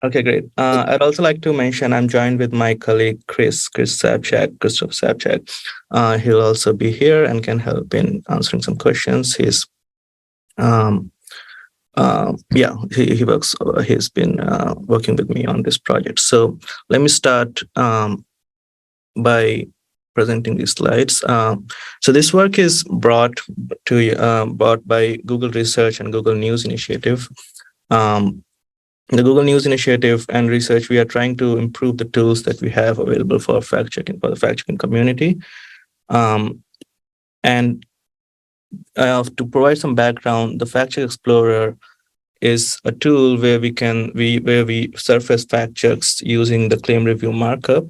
Okay, great. I'd also like to mention I'm joined with my colleague Christoph Sabchak. He'll also be here and can help in answering some questions. Um, he works. He's been working with me on this project. So let me start by presenting these slides. So this work is brought by Google Research and Google News Initiative. The Google News Initiative and research, we are trying to improve the tools that we have available for fact-checking, for the fact-checking community. And to provide some background, the Fact Check Explorer is a tool where we surface fact checks using the claim review markup.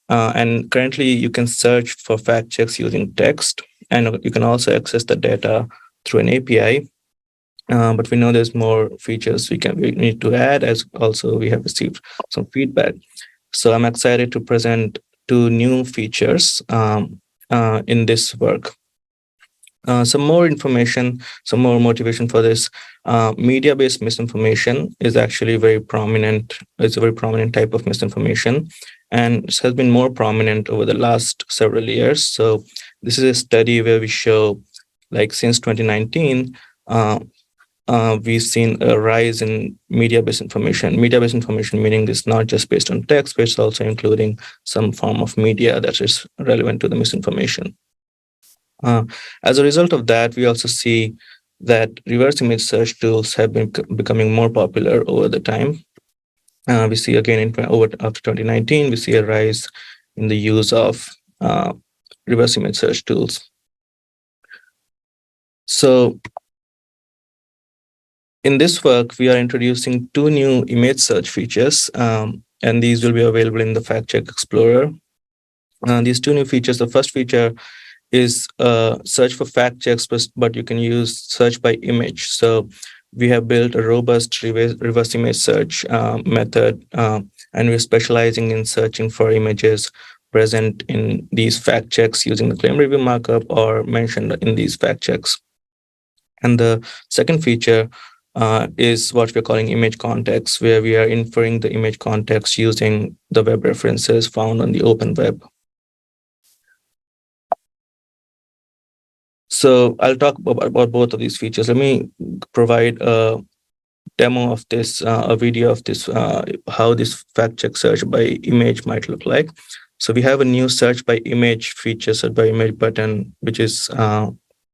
And currently, you can search for fact checks using text, and you can also access the data through an API. But we know there's more features we need to add, as also we have received some feedback. So I'm excited to present two new features in this work. Some more information, some more motivation for this. Media-based misinformation is actually very prominent. It's a very prominent type of misinformation, and it has been more prominent over the last several years. So this is a study where we show, like since 2019, we've seen a rise in media-based information. Media-based information meaning it's not just based on text, but it's also including some form of media that is relevant to the misinformation. As a result of that, we also see that reverse image search tools have been becoming more popular over the time. We see again after 2019, we see a rise in the use of reverse image search tools. So in this work, we are introducing two new image search features, and these will be available in the Fact Check Explorer. These two new features, the first feature is search for fact checks, but you can use search by image. So we have built a robust reverse image search method, and we're specializing in searching for images present in these fact checks using the claim review markup or mentioned in these fact checks. And the second feature is what we're calling image context, where we are inferring the image context using the web references found on the open web. So I'll talk about both of these features. Let me provide a demo of this, a video of this, how this fact check search by image might look like. So we have a new search by image feature, search by image button, which is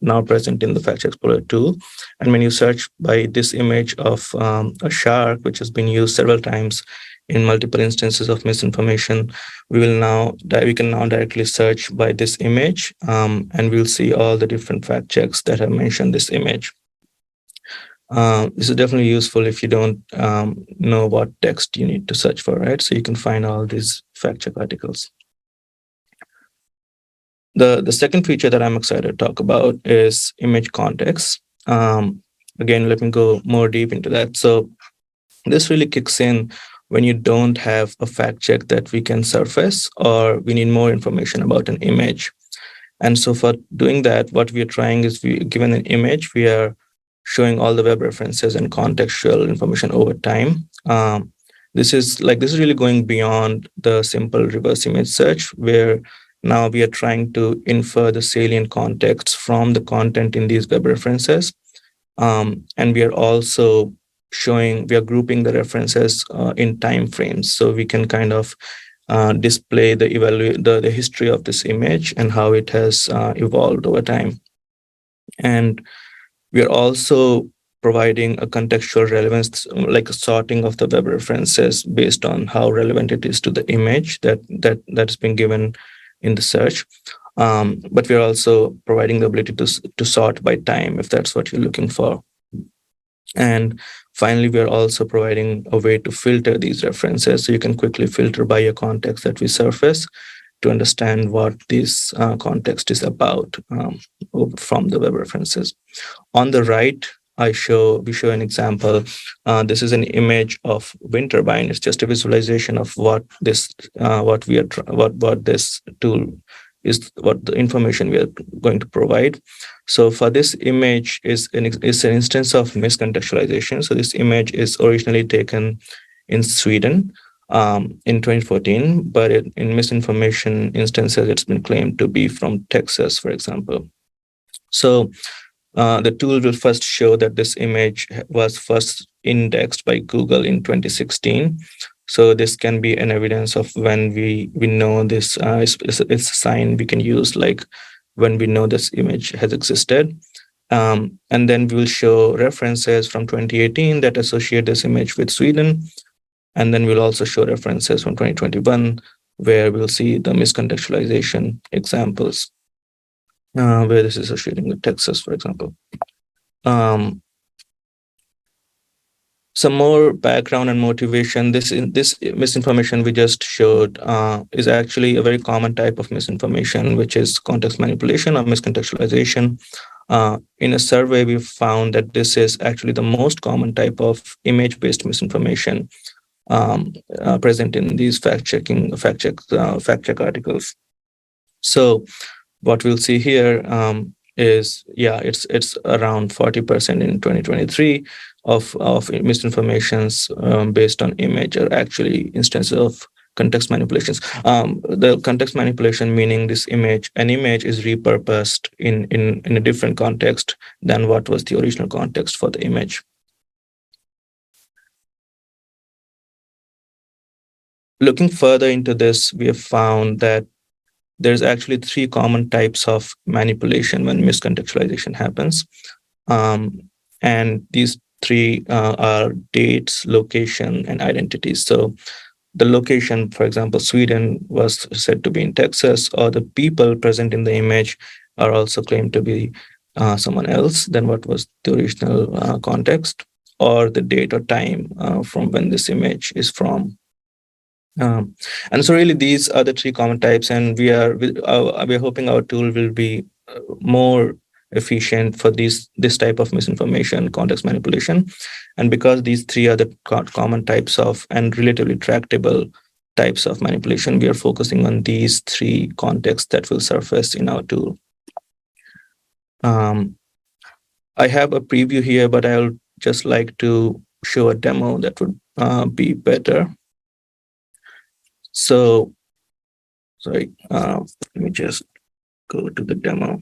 now present in the Fact Check Explorer tool. And when you search by this image of a shark, which has been used several times in multiple instances of misinformation, we can now directly search by this image, and we'll see all the different fact checks that have mentioned this image. This is definitely useful if you don't know what text you need to search for, right? So you can find all these fact check articles. The second feature that I'm excited to talk about is image context. Again, let me go more deep into that. So this really kicks in when you don't have a fact check that we can surface, or we need more information about an image. And so for doing that, what we are trying is, given an image, we are showing all the web references and contextual information over time. This is really going beyond the simple reverse image search, where now we are trying to infer the salient context from the content in these web references. And we are also we are grouping the references in time frames, so we can kind of display the history of this image and how it has evolved over time. And we are also providing a contextual relevance, like a sorting of the web references based on how relevant it is to the image that's been given in the search. But we're also providing the ability to sort by time, if that's what you're looking for. And finally, we are also providing a way to filter these references, so you can quickly filter by a context that we surface to understand what this context is about from the web references. On the right, we show an example. This is an image of wind turbine. It's just a visualization of what this tool is, what the information we are going to provide. So for this image is an instance of miscontextualization. So this image is originally taken in Sweden in 2014, but in misinformation instances, it's been claimed to be from Texas, for example. So the tool will first show that this image was first indexed by Google in 2016. So this can be an evidence of when we know this. It's a sign we can use, like when we know this image has existed. And then we will show references from 2018 that associate this image with Sweden. And then we'll also show references from 2021 where we'll see the miscontextualization examples where this is associating with Texas, for example. Some more background and motivation. This misinformation we just showed is actually a very common type of misinformation, which is context manipulation or miscontextualization. In a survey, we found that this is actually the most common type of image-based misinformation present in these fact check articles. So what we'll see here is, it's around 40% in 2023 of misinformations based on image are actually instances of context manipulations. The context manipulation meaning an image is repurposed in a different context than what was the original context for the image. Looking further into this, we have found that there's actually 3 common types of manipulation when miscontextualization happens. And these 3 are dates, location, and identities. So the location, for example, Sweden was said to be in Texas, or the people present in the image are also claimed to be someone else than what was the original context, or the date or time from when this image is from. And so really these are the 3 common types, and we're hoping our tool will be more efficient for this type of misinformation, context manipulation. And because these 3 are the common types of and relatively tractable types of manipulation, we are focusing on these 3 contexts that will surface in our tool. I have a preview here, but I would just like to show a demo that would be better. So, sorry, let me just go to the demo.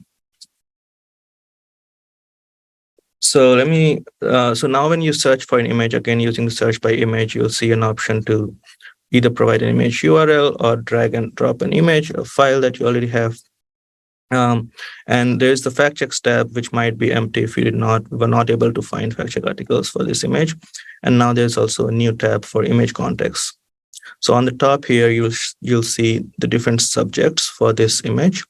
So so now when you search for an image, again, using the search by image, you'll see an option to either provide an image URL or drag and drop an image, a file that you already have. And there's the fact checks tab, which might be empty if you were not able to find fact check articles for this image. And now there's also a new tab for image context. So on the top here, you'll see the different subjects for this image,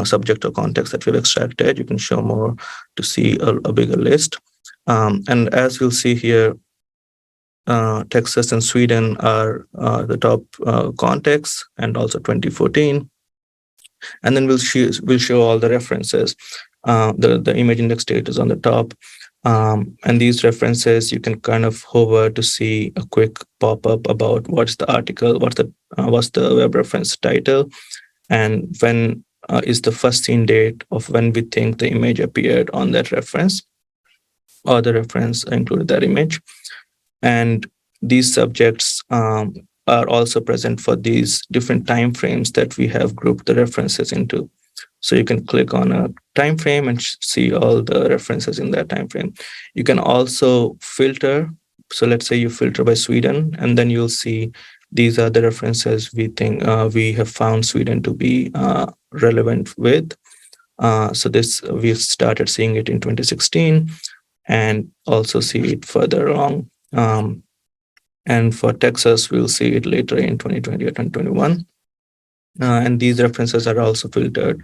subject or context that we've extracted. You can show more to see a bigger list. And as we'll see here, Texas and Sweden are the top contexts, and also 2014. And then we'll show all the references. The image index date is on the top. And these references, you can kind of hover to see a quick pop-up about what's the article, what's the web reference title, and when is the first seen date of when we think the image appeared on that reference, or the reference included that image. And these subjects are also present for these different time frames that we have grouped the references into. So you can click on a time frame and see all the references in that time frame. You can also filter. So let's say you filter by Sweden, and then you'll see these are the references we think we have found Sweden to be relevant with. So this, we've started seeing it in 2016 and also see it further along. And for Texas, we'll see it later in 2020 or 2021. And these references are also filtered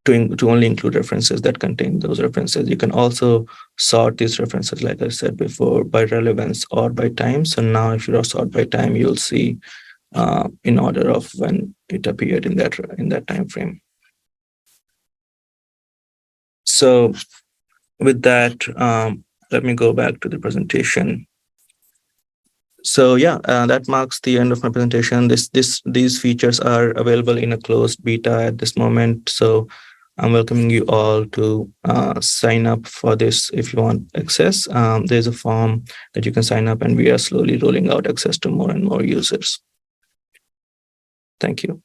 to only include references that contain those references. You can also sort these references, like I said before, by relevance or by time. So now if you sort by time, you'll see in order of when it appeared in that time frame. So with that, let me go back to the presentation. So yeah, that marks the end of my presentation. These features are available in a closed beta at this moment. So I'm welcoming you all to sign up for this if you want access. There's a form that you can sign up, and we are slowly rolling out access to more and more users. Thank you.